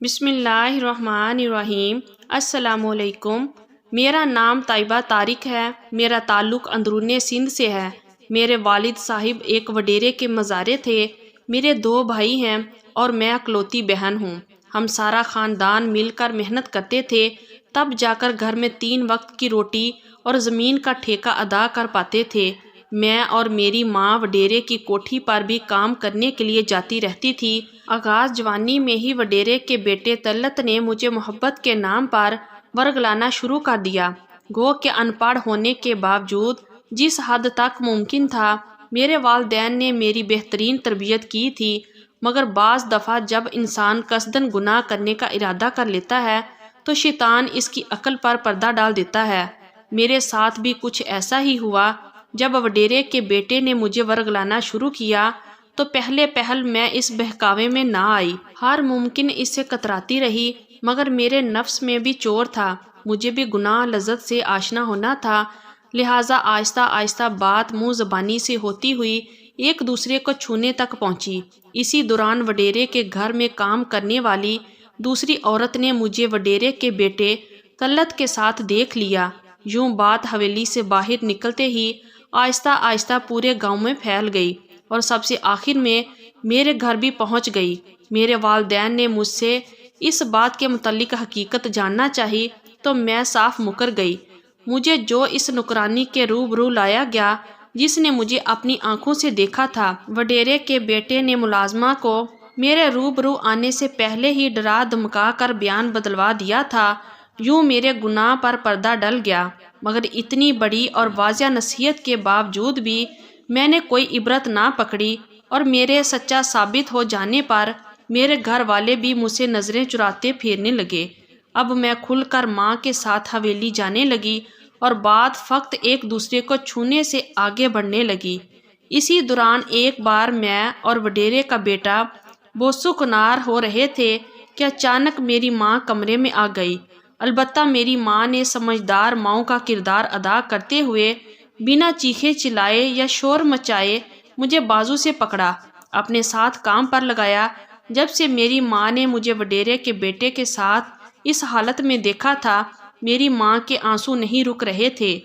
بسم اللہ الرحمن الرحیم۔ السلام علیکم۔ میرا نام طیبہ طارق ہے۔ میرا تعلق اندرون سندھ سے ہے۔ میرے والد صاحب ایک وڈیرے کے مزارع تھے۔ میرے 2 بھائی ہیں اور میں اکلوتی بہن ہوں۔ ہم سارا خاندان مل کر محنت کرتے تھے، تب جا کر گھر میں 3 وقت کی روٹی اور زمین کا ٹھیکہ ادا کر پاتے تھے۔ میں اور میری ماں وڈیرے کی کوٹھی پر بھی کام کرنے کے لیے جاتی رہتی تھی۔ آغاز جوانی میں ہی وڈیرے کے بیٹے طلعت نے مجھے محبت کے نام پر ورگلانا شروع کر دیا۔ گو کہ ان پڑھ ہونے کے باوجود جس حد تک ممکن تھا میرے والدین نے میری بہترین تربیت کی تھی، مگر بعض دفعہ جب انسان قصداً گناہ کرنے کا ارادہ کر لیتا ہے تو شیطان اس کی عقل پر پردہ ڈال دیتا ہے۔ میرے ساتھ بھی کچھ ایسا ہی ہوا۔ جب وڈیرے کے بیٹے نے مجھے ورگلانا شروع کیا تو پہل میں اس بہکاوے میں نہ آئی، ہر ممکن اس سے کتراتی رہی، مگر میرے نفس میں بھی چور تھا، مجھے بھی گناہ لذت سے آشنا ہونا تھا، لہٰذا آہستہ آہستہ بات منہ زبانی سے ہوتی ہوئی ایک دوسرے کو چھونے تک پہنچی۔ اسی دوران وڈیرے کے گھر میں کام کرنے والی دوسری عورت نے مجھے وڈیرے کے بیٹے طلعت کے ساتھ دیکھ لیا۔ یوں بات حویلی سے باہر نکلتے ہی آہستہ آہستہ پورے گاؤں میں پھیل گئی اور سب سے آخر میں میرے گھر بھی پہنچ گئی۔ میرے والدین نے مجھ سے اس بات کے متعلق حقیقت جاننا چاہی تو میں صاف مکر گئی۔ مجھے جو اس نکرانی کے روبرو لایا گیا جس نے مجھے اپنی آنکھوں سے دیکھا تھا، وڈیرے کے بیٹے نے ملازمہ کو میرے روبرو آنے سے پہلے ہی ڈرا دھمکا کر بیان بدلوا دیا تھا۔ یوں میرے گناہ پر پردہ ڈل گیا، مگر اتنی بڑی اور واضح نصیحت کے باوجود بھی میں نے کوئی عبرت نہ پکڑی اور میرے سچا ثابت ہو جانے پر میرے گھر والے بھی مجھ سے نظریں چراتے پھرنے لگے۔ اب میں کھل کر ماں کے ساتھ حویلی جانے لگی اور بات فقط ایک دوسرے کو چھونے سے آگے بڑھنے لگی۔ اسی دوران ایک بار میں اور وڈیرے کا بیٹا بوسو کنار ہو رہے تھے کہ اچانک میری ماں کمرے میں آ گئی۔ البتہ میری ماں نے سمجھدار ماؤں کا کردار ادا کرتے ہوئے بنا چیخے چلائے یا شور مچائے مجھے بازو سے پکڑا، اپنے ساتھ کام پر لگایا۔ جب سے میری ماں نے مجھے وڈیرے کے بیٹے کے ساتھ اس حالت میں دیکھا تھا، میری ماں کے آنسو نہیں رک رہے تھے۔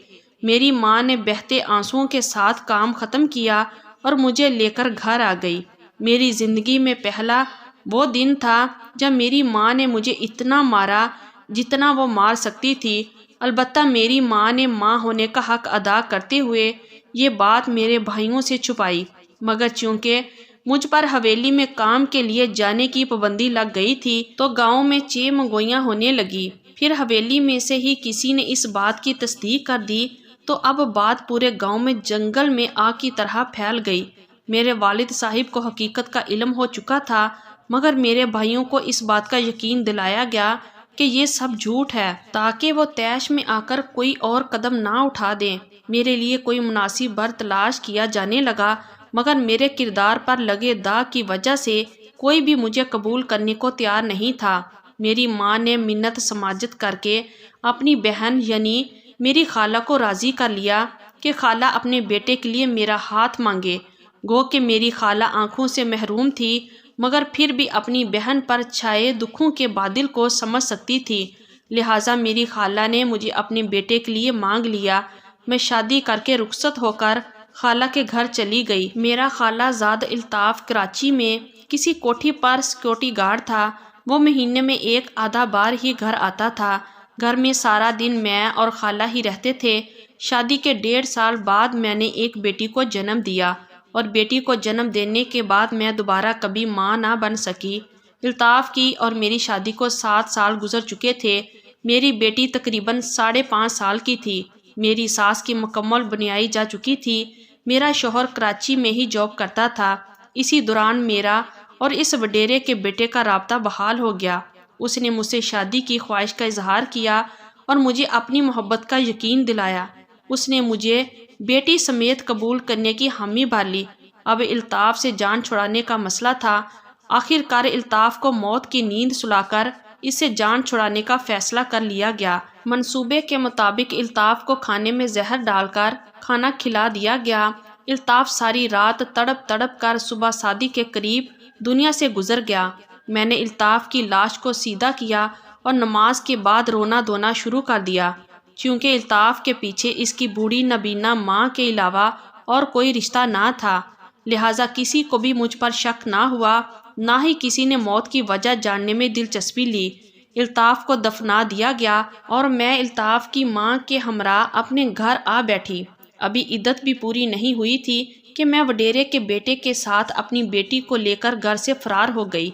میری ماں نے بہتے آنسوؤں کے ساتھ کام ختم کیا اور مجھے لے کر گھر آ گئی۔ میری زندگی میں پہلا وہ دن تھا جب میری ماں نے مجھے اتنا مارا جتنا وہ مار سکتی تھی۔ البتہ میری ماں نے ماں ہونے کا حق ادا کرتے ہوئے یہ بات میرے بھائیوں سے چھپائی، مگر چونکہ مجھ پر حویلی میں کام کے لیے جانے کی پابندی لگ گئی تھی تو گاؤں میں چیمگوئیاں ہونے لگی۔ پھر حویلی میں سے ہی کسی نے اس بات کی تصدیق کر دی تو اب بات پورے گاؤں میں جنگل میں آگ کی طرح پھیل گئی۔ میرے والد صاحب کو حقیقت کا علم ہو چکا تھا، مگر میرے بھائیوں کو اس بات کا یقین دلایا گیا کہ یہ سب جھوٹ ہے تاکہ وہ طیش میں آ کر کوئی اور قدم نہ اٹھا دیں۔ میرے لیے کوئی مناسب بر تلاش کیا جانے لگا، مگر میرے کردار پر لگے داغ کی وجہ سے کوئی بھی مجھے قبول کرنے کو تیار نہیں تھا۔ میری ماں نے منت سماجت کر کے اپنی بہن یعنی میری خالہ کو راضی کر لیا کہ خالہ اپنے بیٹے کے لیے میرا ہاتھ مانگے۔ گو کہ میری خالہ آنکھوں سے محروم تھی، مگر پھر بھی اپنی بہن پر چھائے دکھوں کے بادل کو سمجھ سکتی تھی، لہٰذا میری خالہ نے مجھے اپنے بیٹے کے لیے مانگ لیا۔ میں شادی کر کے رخصت ہو کر خالہ کے گھر چلی گئی۔ میرا خالہ زاد الطاف کراچی میں کسی کوٹھی پر سیکورٹی گارڈ تھا۔ وہ مہینے میں 1 آدھا بار ہی گھر آتا تھا۔ گھر میں سارا دن میں اور خالہ ہی رہتے تھے۔ شادی کے 1.5 سال بعد میں نے ایک بیٹی کو جنم دیا اور بیٹی کو جنم دینے کے بعد میں دوبارہ کبھی ماں نہ بن سکی۔ الطاف کی اور میری شادی کو 7 سال گزر چکے تھے۔ میری بیٹی تقریباً 5.5 سال کی تھی۔ میری ساس کی مکمل بنائی جا چکی تھی۔ میرا شوہر کراچی میں ہی جاب کرتا تھا۔ اسی دوران میرا اور اس وڈیرے کے بیٹے کا رابطہ بحال ہو گیا۔ اس نے مجھ سے شادی کی خواہش کا اظہار کیا اور مجھے اپنی محبت کا یقین دلایا۔ اس نے مجھے بیٹی سمیت قبول کرنے کی حامی بھر لی۔ اب الطاف سے جان چھڑانے کا مسئلہ تھا۔ آخر کار الطاف کو موت کی نیند سلا کر اس سے جان چھڑانے کا فیصلہ کر لیا گیا۔ منصوبے کے مطابق الطاف کو کھانے میں زہر ڈال کر کھانا کھلا دیا گیا۔ الطاف ساری رات تڑپ تڑپ کر صبح شادی کے قریب دنیا سے گزر گیا۔ میں نے الطاف کی لاش کو سیدھا کیا اور نماز کے بعد رونا دھونا شروع کر دیا، چونکہ الطاف کے پیچھے اس کی بوڑھی نبینہ ماں کے علاوہ اور کوئی رشتہ نہ تھا، لہٰذا کسی کو بھی مجھ پر شک نہ ہوا، نہ ہی کسی نے موت کی وجہ جاننے میں دلچسپی لی۔ الطاف کو دفنا دیا گیا اور میں الطاف کی ماں کے ہمراہ اپنے گھر آ بیٹھی۔ ابھی عدت بھی پوری نہیں ہوئی تھی کہ میں وڈیرے کے بیٹے کے ساتھ اپنی بیٹی کو لے کر گھر سے فرار ہو گئی۔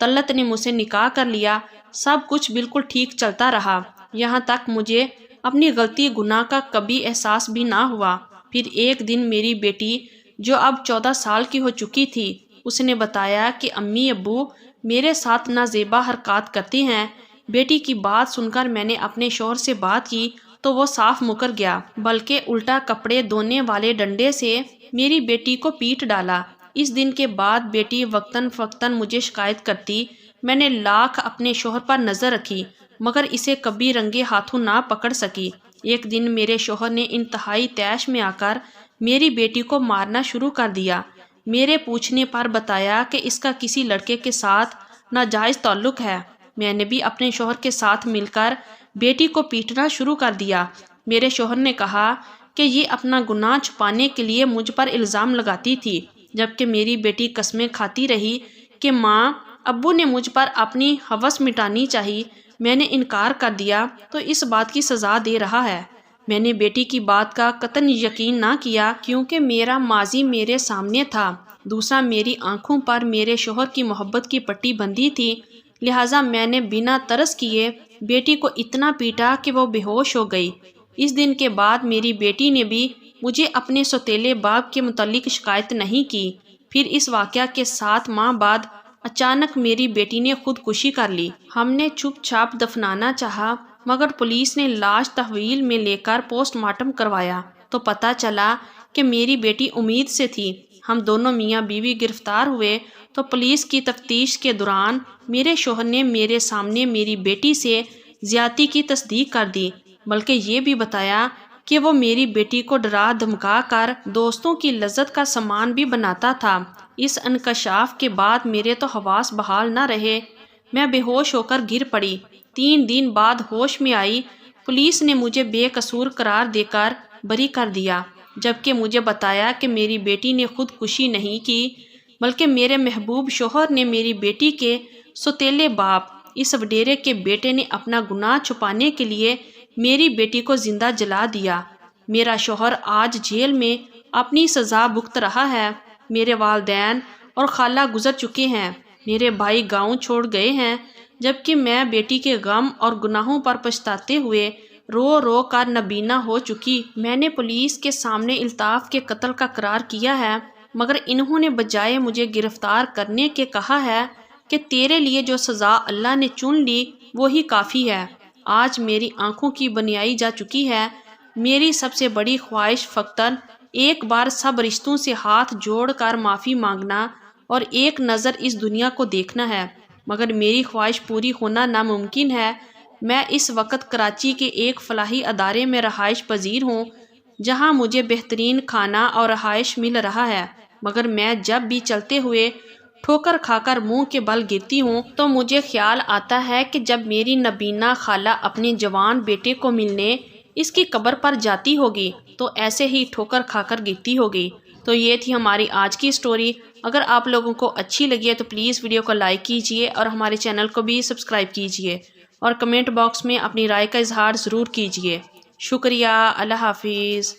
طلعت نے مجھ سے نکاح کر لیا، سب کچھ بالکل ٹھیک چلتا رہا، یہاں تک مجھے اپنی غلطی گناہ کا کبھی احساس بھی نہ ہوا۔ پھر ایک دن میری بیٹی جو اب 14 سال کی ہو چکی تھی، اس نے بتایا کہ امی ابو میرے ساتھ نازیبا حرکات کرتے ہیں۔ بیٹی کی بات سن کر میں نے اپنے شوہر سے بات کی تو وہ صاف مکر گیا، بلکہ الٹا کپڑے دھونے والے ڈنڈے سے میری بیٹی کو پیٹ ڈالا۔ اس دن کے بعد بیٹی وقتاً فوقتاً مجھے شکایت کرتی۔ میں نے لاکھ اپنے شوہر پر نظر رکھی مگر اسے کبھی رنگے ہاتھوں نہ پکڑ سکی۔ ایک دن میرے شوہر نے انتہائی طیش میں آ کر میری بیٹی کو مارنا شروع کر دیا۔ میرے پوچھنے پر بتایا کہ اس کا کسی لڑکے کے ساتھ ناجائز تعلق ہے۔ میں نے بھی اپنے شوہر کے ساتھ مل کر بیٹی کو پیٹنا شروع کر دیا۔ میرے شوہر نے کہا کہ یہ اپنا گناہ چھپانے کے لیے مجھ پر الزام لگاتی تھی، جبکہ میری بیٹی قسمیں کھاتی رہی کہ ماں ابو نے مجھ پر اپنی ہوس مٹانی چاہی، میں نے انکار کر دیا تو اس بات کی سزا دے رہا ہے۔ میں نے بیٹی کی بات کا قطعاً یقین نہ کیا کیونکہ میرا ماضی میرے سامنے تھا، دوسرا میری آنکھوں پر میرے شوہر کی محبت کی پٹی بندھی تھی، لہٰذا میں نے بنا ترس کیے بیٹی کو اتنا پیٹا کہ وہ بے ہوش ہو گئی۔ اس دن کے بعد میری بیٹی نے بھی مجھے اپنے سوتیلے باپ کے متعلق شکایت نہیں کی۔ پھر اس واقعہ کے 7 ماہ بعد اچانک میری بیٹی نے خودکشی کر لی۔ ہم نے چھپ چھاپ دفنانا چاہا مگر پولیس نے لاش تحویل میں لے کر پوسٹ مارٹم کروایا تو پتہ چلا کہ میری بیٹی امید سے تھی۔ ہم دونوں میاں بیوی گرفتار ہوئے تو پولیس کی تفتیش کے دوران میرے شوہر نے میرے سامنے میری بیٹی سے زیادتی کی تصدیق کر دی، بلکہ یہ بھی بتایا کہ وہ میری بیٹی کو ڈرا دھمکا کر دوستوں کی لذت کا سامان بھی بناتا تھا۔ اس انکشاف کے بعد میرے تو حواس بحال نہ رہے، میں بے ہوش ہو کر گر پڑی۔ 3 دن بعد ہوش میں آئی۔ پولیس نے مجھے بے قصور قرار دے کر بری کر دیا، جبکہ مجھے بتایا کہ میری بیٹی نے خودکشی نہیں کی بلکہ میرے محبوب شوہر نے میری بیٹی کے سوتیلے باپ اس وڈیرے کے بیٹے نے اپنا گناہ چھپانے کے لیے میری بیٹی کو زندہ جلا دیا۔ میرا شوہر آج جیل میں اپنی سزا بھگت رہا ہے، میرے والدین اور خالہ گزر چکے ہیں، میرے بھائی گاؤں چھوڑ گئے ہیں، جبکہ میں بیٹی کے غم اور گناہوں پر پچھتاتے ہوئے رو رو کر نابینا ہو چکی۔ میں نے پولیس کے سامنے الطاف کے قتل کا اقرار کیا ہے مگر انہوں نے بجائے مجھے گرفتار کرنے کے کہا ہے کہ تیرے لیے جو سزا اللہ نے چن لی وہی کافی ہے۔ آج میری آنکھوں کی بنائی جا چکی ہے۔ میری سب سے بڑی خواہش فقط ایک بار سب رشتوں سے ہاتھ جوڑ کر معافی مانگنا اور ایک نظر اس دنیا کو دیکھنا ہے، مگر میری خواہش پوری ہونا ناممکن ہے۔ میں اس وقت کراچی کے ایک فلاحی ادارے میں رہائش پذیر ہوں جہاں مجھے بہترین کھانا اور رہائش مل رہا ہے، مگر میں جب بھی چلتے ہوئے ٹھوکر کھا کر منہ کے بل گرتی ہوں تو مجھے خیال آتا ہے کہ جب میری نبینہ خالہ اپنے جوان بیٹے کو ملنے اس کی قبر پر جاتی ہوگی تو ایسے ہی ٹھوکر کھا کر گرتی ہوگی۔ تو یہ تھی ہماری آج کی سٹوری۔ اگر آپ لوگوں کو اچھی لگی ہے تو پلیز ویڈیو کو لائک کیجئے اور ہمارے چینل کو بھی سبسکرائب کیجئے اور کمنٹ باکس میں اپنی رائے کا اظہار ضرور کیجئے۔ شکریہ۔ اللہ حافظ۔